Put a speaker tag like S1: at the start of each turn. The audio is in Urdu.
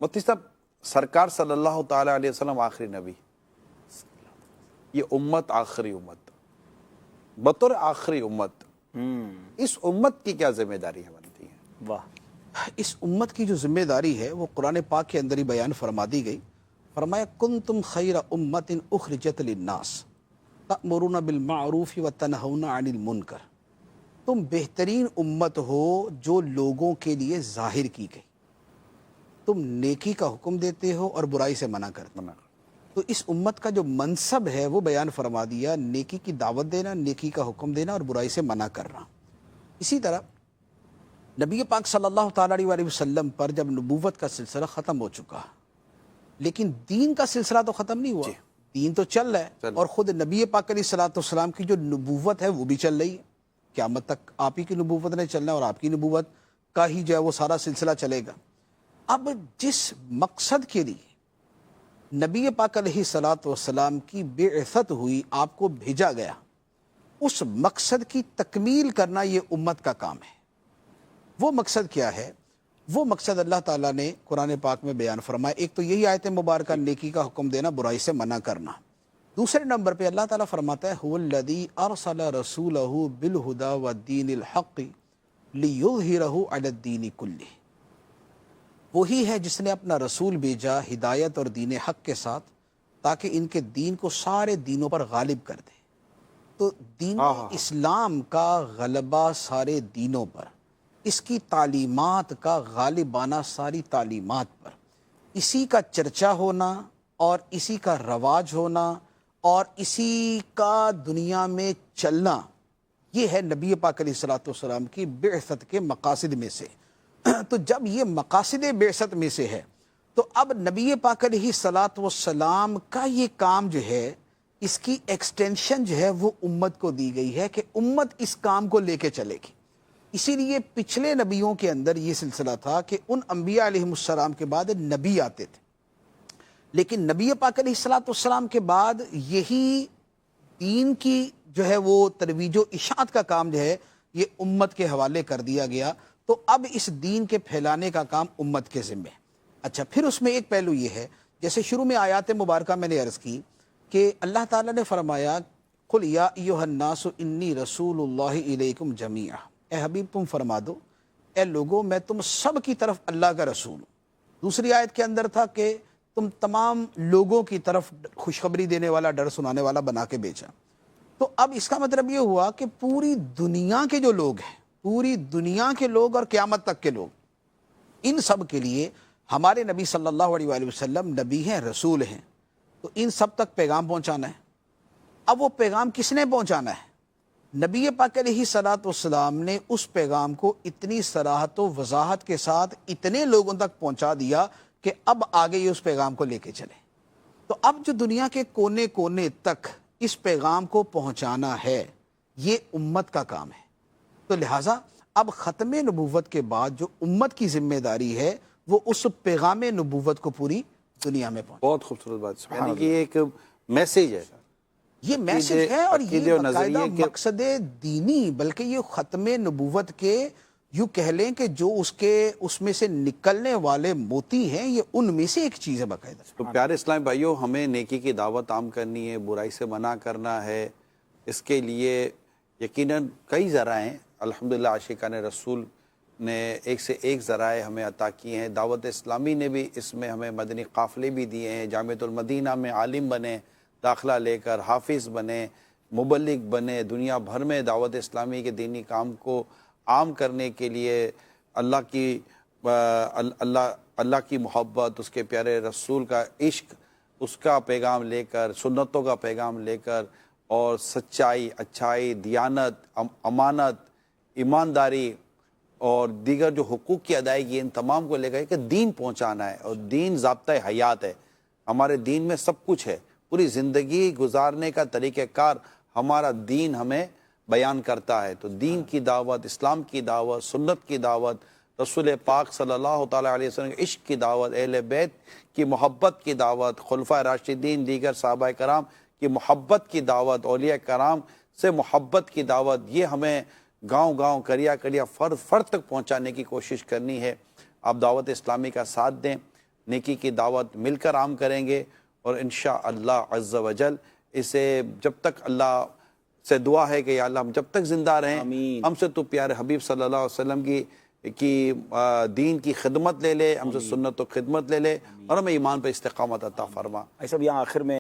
S1: مفتی صاحب، سرکار صلی اللہ تعالیٰ علیہ وسلم آخری نبی، یہ امت آخری امت، بطور آخری امت اس امت کی کیا ذمہ داری ہے بنتی ہے؟
S2: واہ، اس امت کی جو ذمہ داری ہے وہ قرآن پاک کے اندر ہی بیان فرما دی گئی. فرمایا کنتم خیر امت اخرجت للناس تأمرون بالمعروف وتنہون عن المنکر. تم بہترین امت ہو جو لوگوں کے لیے ظاہر کی گئی. تم نیکی کا حکم دیتے ہو اور برائی سے منع کرتے ہو. تو اس امت کا جو منصب ہے وہ بیان فرما دیا، نیکی کی دعوت دینا، نیکی کا حکم دینا اور برائی سے منع کرنا. اسی طرح نبی پاک صلی اللہ تعالیٰ علیہ وسلم پر جب نبوت کا سلسلہ ختم ہو چکا، لیکن دین کا سلسلہ تو ختم نہیں ہوا، دین تو چل رہا ہے. اور خود نبی پاک علیہ الصلوۃ والسلام کی جو نبوت ہے وہ بھی چل رہی ہے. قیامت تک آپ ہی کی نبوت نے چلنا ہے اور آپ کی نبوت کا ہی جو ہے وہ سارا سلسلہ چلے گا. اب جس مقصد کے لیے نبی پاک علیہ الصلوۃ والسلام کی بعثت ہوئی، آپ کو بھیجا گیا، اس مقصد کی تکمیل کرنا یہ امت کا کام ہے. وہ مقصد کیا ہے؟ وہ مقصد اللہ تعالیٰ نے قرآن پاک میں بیان فرمایا. ایک تو یہی آیت مبارکہ، نیکی کا حکم دینا، برائی سے منع کرنا. دوسرے نمبر پہ اللہ تعالیٰ فرماتا ہے هو الذی ارسل رسولہ بالہدی والدین الحق لیظہرہ علی الدین کلہ. وہی ہے جس نے اپنا رسول بھیجا ہدایت اور دین حق کے ساتھ تاکہ ان کے دین کو سارے دینوں پر غالب کر دے. تو دین اسلام کا غلبہ سارے دینوں پر، اس کی تعلیمات کا غالبانہ ساری تعلیمات پر، اسی کا چرچا ہونا اور اسی کا رواج ہونا اور اسی کا دنیا میں چلنا، یہ ہے نبی پاک علیہ الصلوۃ والسلام کی بعثت کے مقاصد میں سے. تو جب یہ مقاصد بعثت میں سے ہے تو اب نبی پاک علیہ الصلوۃ والسلام کا یہ کام جو ہے، اس کی ایکسٹینشن جو ہے وہ امت کو دی گئی ہے کہ امت اس کام کو لے کے چلے گی. اسی لیے پچھلے نبیوں کے اندر یہ سلسلہ تھا کہ ان انبیاء علیہ السلام کے بعد نبی آتے تھے، لیکن نبی پاک علیہ الصلوۃ والسلام کے بعد یہی دین کی جو ہے وہ ترویج و اشاعت کا کام جو ہے یہ امت کے حوالے کر دیا گیا. تو اب اس دین کے پھیلانے کا کام امت کے ذمہ ہے. اچھا، پھر اس میں ایک پہلو یہ ہے، جیسے شروع میں آیات مبارکہ میں نے عرض کی کہ اللہ تعالیٰ نے فرمایا قل یا ایھا الناس انی رسول اللہ الیکم جمیعا. اے حبیب تم فرما دو اے لوگو میں تم سب کی طرف اللہ کا رسول ہوں. دوسری آیت کے اندر تھا کہ تم تمام لوگوں کی طرف خوشخبری دینے والا، ڈر سنانے والا بنا کے بھیجا. تو اب اس کا مطلب یہ ہوا کہ پوری دنیا کے جو لوگ ہیں، پوری دنیا کے لوگ اور قیامت تک کے لوگ، ان سب کے لیے ہمارے نبی صلی اللہ علیہ وآلہ وسلم نبی ہیں، رسول ہیں. تو ان سب تک پیغام پہنچانا ہے. اب وہ پیغام کس نے پہنچانا ہے؟ نبی پاک علیہ الصلوۃ والسلام نے اس پیغام کو اتنی صراحت و وضاحت کے ساتھ اتنے لوگوں تک پہنچا دیا کہ اب آگے یہ اس پیغام کو لے کے چلے. تو اب جو دنیا کے کونے کونے تک اس پیغام کو پہنچانا ہے یہ امت کا کام ہے. تو لہٰذا اب ختم نبوت کے بعد جو امت کی ذمہ داری ہے وہ اس پیغام نبوت کو پوری دنیا میں پہنچا.
S1: بہت خوبصورت بات، یعنی کہ یہ ایک میسیج ہے،
S2: یہ میسیج ہے اور یہ باقاعدہ مقصد دینی، بلکہ یہ ختم نبوت کے یوں کہہ لیں کہ جو اس میں سے نکلنے والے موتی ہیں، یہ ان میں سے ایک چیز ہے باقاعدہ.
S1: تو پیارے اسلامی بھائیوں، ہمیں نیکی کی دعوت عام کرنی ہے، برائی سے منع کرنا ہے. اس کے لیے یقیناً کئی ذرائع ہیں. الحمدللہ عاشقان رسول نے ایک سے ایک ذرائع ہمیں عطا کیے ہیں. دعوت اسلامی نے بھی اس میں ہمیں مدنی قافلے بھی دیے ہیں. جامعۃ المدینہ میں عالم بنے، داخلہ لے کر حافظ بنے، مبلغ بنے، دنیا بھر میں دعوت اسلامی کے دینی کام کو عام کرنے کے لیے اللہ کی محبت، اس کے پیارے رسول کا عشق، اس کا پیغام لے کر، سنتوں کا پیغام لے کر، اور سچائی، اچھائی، دیانت، امانت، ایمانداری اور دیگر جو حقوق کی ادائیگی، ان تمام کو لے کر کہ دین پہنچانا ہے. اور دین ضابطۂ حیات ہے. ہمارے دین میں سب کچھ ہے. پوری زندگی گزارنے کا طریقہ کار ہمارا دین ہمیں بیان کرتا ہے. تو دین کی دعوت، اسلام کی دعوت، سنت کی دعوت، رسول پاک صلی اللہ تعالیٰ علیہ وسلم کے عشق کی دعوت، اہل بیت کی محبت کی دعوت، خلفائے راشدین، دیگر صحابہ کرام کی محبت کی دعوت، اولیاء کرام سے محبت کی دعوت، یہ ہمیں گاؤں گاؤں، کریا کریا، فرد فرد تک پہنچانے کی کوشش کرنی ہے. آپ دعوت اسلامی کا ساتھ دیں. نیکی کی دعوت مل کر عام کریں گے، اور انشاءاللہ عز و جل اسے جب تک اللہ سے دعا ہے کہ یا اللہ ہم جب تک زندہ رہیں
S3: آمین۔
S1: ہم سے تو پیارے حبیب صلی اللہ علیہ وسلم کی دین کی خدمت لے لے، ہم سے سنت و خدمت لے لے، اور ہمیں ایمان پہ استقامت عطا فرما۔
S3: ایسا بھی یہاں آخر میں